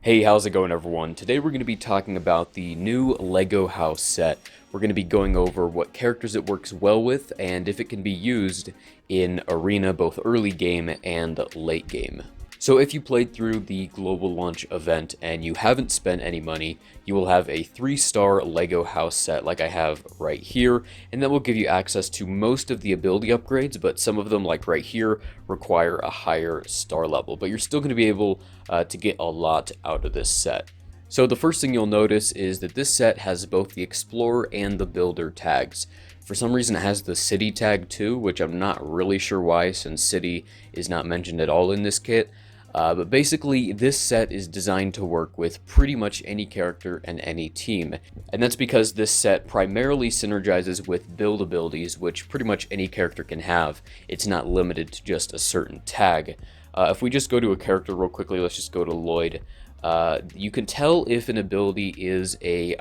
Hey, how's it going everyone? Today we're going to be talking about the new LEGO house set. We're going to be going over what characters it works well with and if it can be used in Arena, both early game and late game. So if you played through the global launch event and you haven't spent any money, you will have a 3-star LEGO house set like I have right here, and that will give you access to most of the ability upgrades, but some of them, like right here, require a higher star level. But you're still going to be able to get a lot out of this set. So the first thing you'll notice is that this set has both the Explorer and the Builder tags. For some reason it has the City tag too, which I'm not really sure why, since City is not mentioned at all in this kit. But basically, this set is designed to work with pretty much any character and any team. And that's because this set primarily synergizes with build abilities, which pretty much any character can have. It's not limited to just a certain tag. If we just go to a character real quickly, let's just go to Lloyd. You can tell if an ability is a...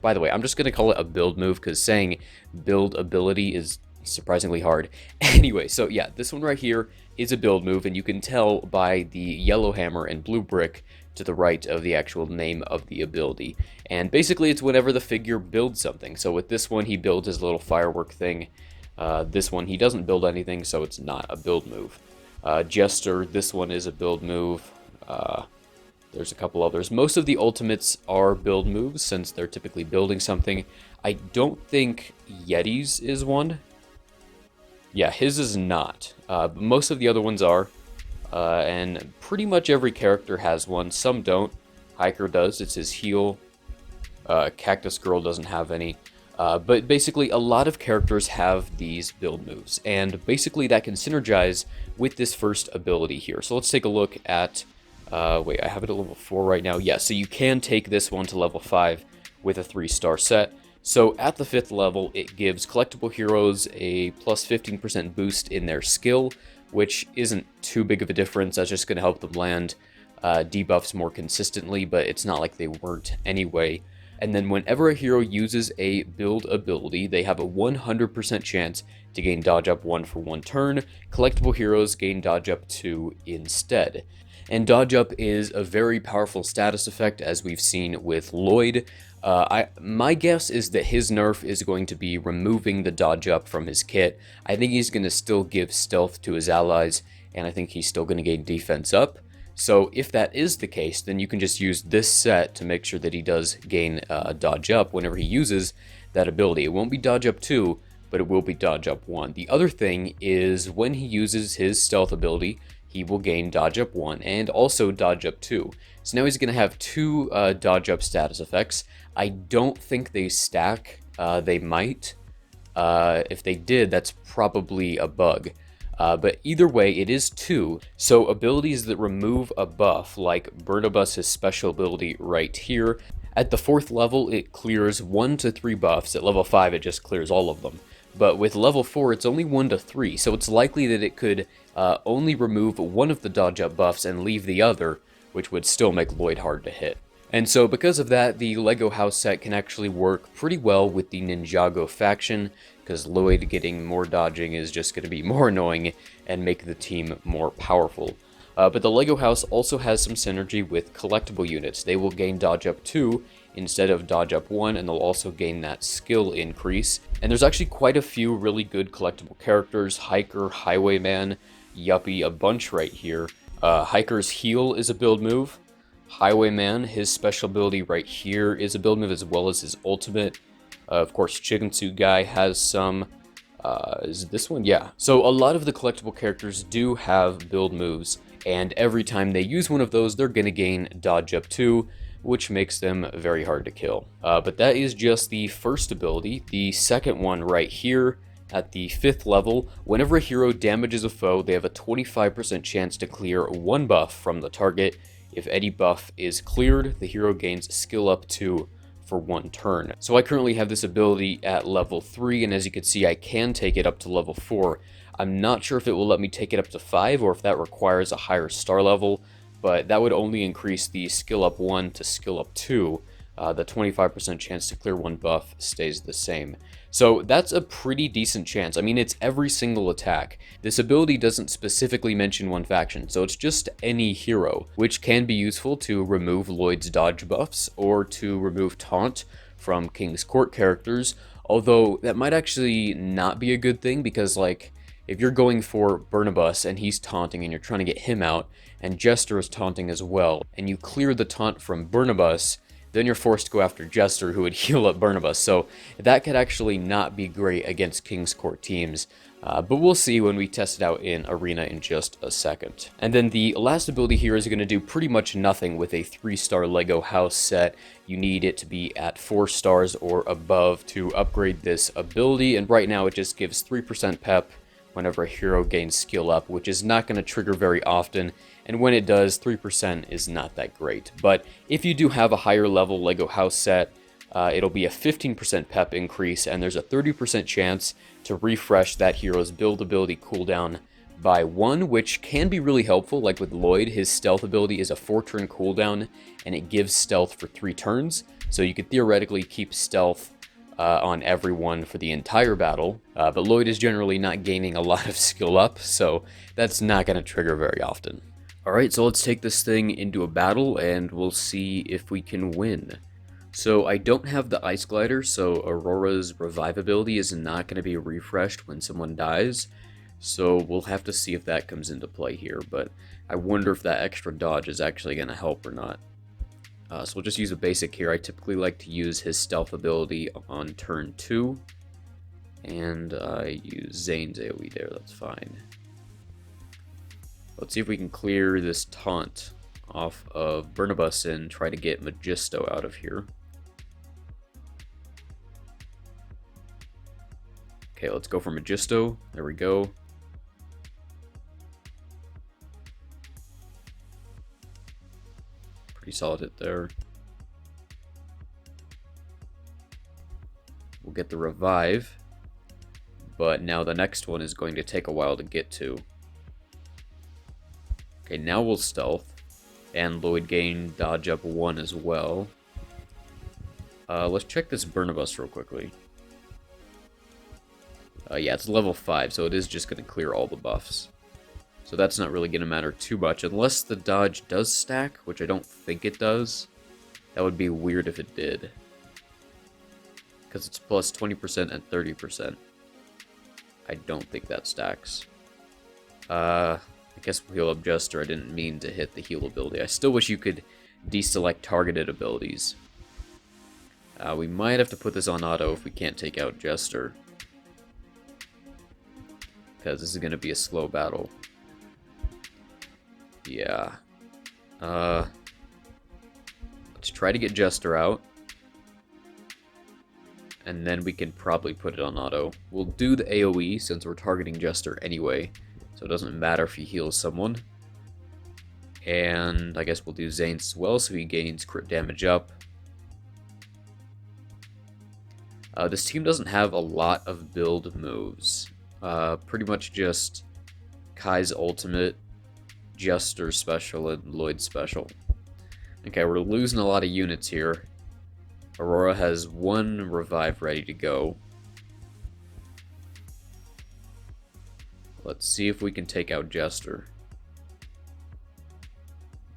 By the way, I'm just going to call it a build move, because saying build ability is surprisingly hard. Anyway, so yeah, this one right here is a build move, and you can tell by the yellow hammer and blue brick to the right of the actual name of the ability. And basically it's whenever the figure builds something. So with this one, he builds his little firework thing. This one, he doesn't build anything, so it's not a build move. Jester, this one is a build move. There's a couple others. Most of the ultimates are build moves, since they're typically building something. I don't think Yeti's is one. Yeah, his is not. But most of the other ones are. And pretty much every character has one. Some don't. Hiker does. It's his heal. Cactus Girl doesn't have any. But basically, a lot of characters have these build moves. And basically, that can synergize with this first ability here. So let's take a look at... wait, I have it at level 4 right now. Yeah, so you can take this one to level 5 with a 3-star set. So at the 5th level, it gives collectible heroes a plus 15% boost in their skill, which isn't too big of a difference. That's just going to help them land debuffs more consistently, but it's not like they weren't anyway. And then whenever a hero uses a build ability, they have a 100% chance to gain dodge up 1 for 1 turn. Collectible heroes gain dodge up 2 instead. And dodge up is a very powerful status effect, as we've seen with Lloyd. My guess is that his nerf is going to be removing the dodge up from his kit. I think he's going to still give stealth to his allies, and I think he's still going to gain defense up. So if that is the case, then you can just use this set to make sure that he does gain dodge up whenever he uses that ability. It won't be dodge up 2, but it will be dodge up 1. The other thing is when he uses his stealth ability, he will gain dodge up 1 and also dodge up 2. So now he's going to have 2 dodge up status effects. I don't think they stack. They might. If they did, that's probably a bug. But either way, it is 2. So abilities that remove a buff, like Burnabus's special ability right here, at the 4th level, it clears 1 to 3 buffs. At level 5, it just clears all of them. But with level 4, it's only 1 to 3, so it's likely that it could only remove one of the dodge up buffs and leave the other, which would still make Lloyd hard to hit. And so because of that, the LEGO house set can actually work pretty well with the Ninjago faction, because Lloyd getting more dodging is just going to be more annoying and make the team more powerful. But the LEGO house also has some synergy with collectible units. They will gain dodge up 2 instead of dodge up 1, and they'll also gain that skill increase. And there's actually quite a few really good collectible characters: Hiker, Highwayman, Yuppie, a bunch right here. Hiker's heal is a build move. Highwayman, his special ability right here is a build move, as well as his ultimate. Of course, Chicken Suit Guy has some. Is this one? Yeah. So a lot of the collectible characters do have build moves, and every time they use one of those, they're going to gain dodge up 2, which makes them very hard to kill. But that is just the first ability. The second one right here, at the 5th level, whenever a hero damages a foe, they have a 25% chance to clear 1 buff from the target. If any buff is cleared, the hero gains skill up 2 for 1 turn. So I currently have this ability at level 3, and as you can see, I can take it up to level 4. I'm not sure if it will let me take it up to 5, or if that requires a higher star level, but that would only increase the skill up 1 to skill up 2. the 25% chance to clear one buff stays the same. So that's a pretty decent chance. I mean, it's every single attack. This ability doesn't specifically mention one faction, so it's just any hero, which can be useful to remove Lloyd's dodge buffs or to remove taunt from King's Court characters, although that might actually not be a good thing because, like, if you're going for Burnabus and he's taunting and you're trying to get him out, and Jester is taunting as well, and you clear the taunt from Burnabus, then you're forced to go after Jester, who would heal up Burnabus. So that could actually not be great against King's Court teams. But we'll see when we test it out in Arena in just a second. And then the last ability here is going to do pretty much nothing with a 3-star Lego house set. You need it to be at 4 stars or above to upgrade this ability. And right now it just gives 3% pep whenever a hero gains skill up, which is not going to trigger very often, and when it does, 3% is not that great. But if you do have a higher level Lego house set, it'll be a 15% pep increase, and there's a 30% chance to refresh that hero's build ability cooldown by 1, which can be really helpful. Like with Lloyd, his stealth ability is a 4-turn cooldown, and it gives stealth for 3 turns, so you could theoretically keep stealth on everyone for the entire battle, but Lloyd is generally not gaining a lot of skill up, so that's not going to trigger very often. Alright, so let's take this thing into a battle, and we'll see if we can win. So I don't have the Ice Glider, so Aurora's revivability is not going to be refreshed when someone dies, so we'll have to see if that comes into play here, but I wonder if that extra dodge is actually going to help or not. So we'll just use a basic here. I typically like to use his stealth ability on turn 2. And I use Zane's AoE there, that's fine. Let's see if we can clear this taunt off of Burnabus and try to get Magisto out of here. Okay, let's go for Magisto. There we go. Pretty solid hit there. We'll get the revive, but now the next one is going to take a while to get to. Okay, now we'll stealth, and Lloyd gain dodge up 1 as well. Let's check this Burnabus real quickly. Yeah, it's level 5, so it is just going to clear all the buffs. So that's not really going to matter too much, unless the dodge does stack, which I don't think it does. That would be weird if it did. Because it's plus 20% and 30%. I don't think that stacks. I guess we'll heal up Jester. I didn't mean to hit the heal ability. I still wish you could deselect targeted abilities. We might have to put this on auto if we can't take out Jester. Because this is going to be a slow battle. Yeah. Let's try to get Jester out. And then we can probably put it on auto. We'll do the AoE since we're targeting Jester anyway. So it doesn't matter if he heals someone. And I guess we'll do Zane's as well so he gains crit damage up. This team doesn't have a lot of build moves. Pretty much just Kai's ultimate, Jester special, and Lloyd special. Okay, we're losing a lot of units here. Aurora has 1 revive ready to go. Let's see if we can take out Jester.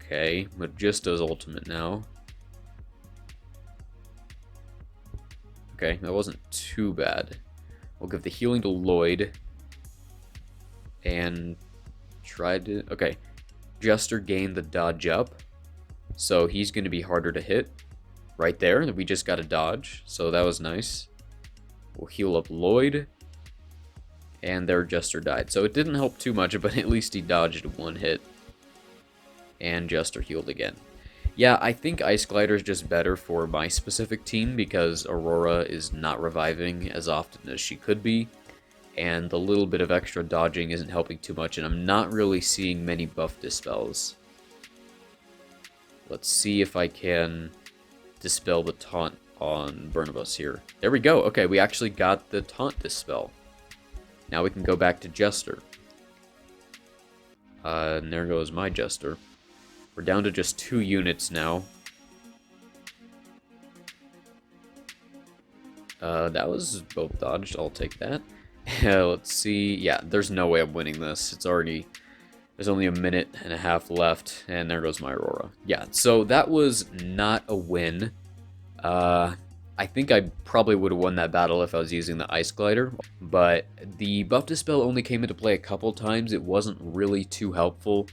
Okay, Magisto's ultimate now. Okay, that wasn't too bad. We'll give the healing to Lloyd. And try to... Okay, Jester gained the dodge up. So he's going to be harder to hit. Right there, we just got a dodge. So that was nice. We'll heal up Lloyd. And their Jester died. So it didn't help too much, but at least he dodged 1 hit. And Jester healed again. Yeah, I think Ice Glider is just better for my specific team because Aurora is not reviving as often as she could be. And the little bit of extra dodging isn't helping too much, and I'm not really seeing many buff dispels. Let's see if I can dispel the taunt on Burnabus here. There we go. Okay, we actually got the taunt dispel. Now we can go back to Jester. And there goes my Jester. We're down to just 2 units now. That was both dodged. I'll take that. Let's see. Yeah, there's no way I'm winning this. There's only a minute and a half left, and there goes my Aurora. Yeah, so that was not a win. I think I probably would have won that battle if I was using the Ice Glider, but the Buff Dispel only came into play a couple times. It wasn't really too helpful,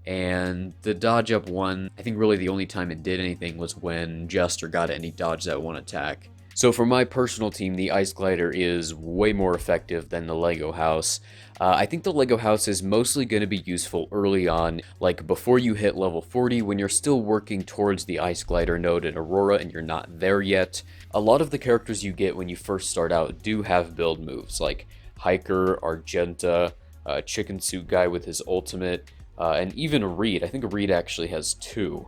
and the dodge up one, I think really the only time it did anything was when Jester got any dodge that one attack. So for my personal team, the Ice Glider is way more effective than the Lego House. I think the Lego House is mostly going to be useful early on, like before you hit level 40, when you're still working towards the Ice Glider node in Aurora and you're not there yet. A lot of the characters you get when you first start out do have build moves, like Hiker, Argenta, Chicken Suit Guy with his ultimate, and even Reed. I think Reed actually has 2.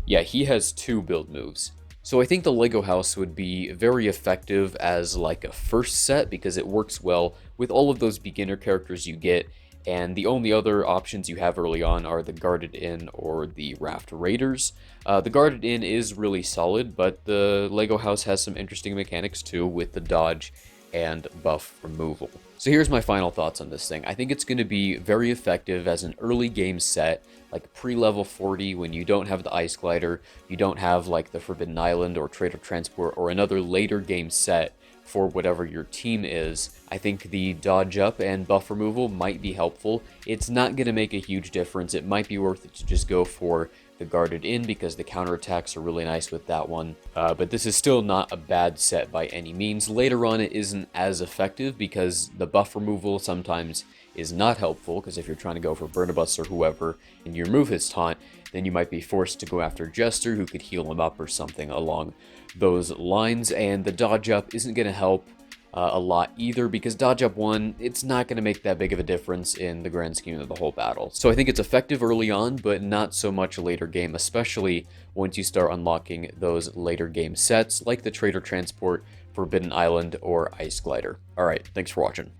Yeah, he has 2 build moves. So I think the Lego House would be very effective as like a first set because it works well with all of those beginner characters you get, and the only other options you have early on are the Guarded Inn or the Raft Raiders. The Guarded Inn is really solid, but the Lego House has some interesting mechanics too with the dodge and buff removal. So here's my final thoughts on this thing. I think it's going to be very effective as an early game set, like pre-level 40 when you don't have the Ice Glider, you don't have like the Forbidden Island or Trader Transport or another later game set for whatever your team is. I think the dodge up and buff removal might be helpful. It's not going to make a huge difference. It might be worth it to just go for the Guarded Inn because the counterattacks are really nice with that one. But this is still not a bad set by any means. Later on it isn't as effective because the buff removal sometimes is not helpful, because if you're trying to go for Burnabus or whoever and you remove his taunt, then you might be forced to go after Jester, who could heal him up or something along those lines, and the dodge up isn't going to help a lot either, because dodge up 1, it's not going to make that big of a difference in the grand scheme of the whole battle. So I think it's effective early on, but not so much later game, especially once you start unlocking those later game sets like the Trader Transport, Forbidden Island, or Ice Glider. Alright, thanks for watching.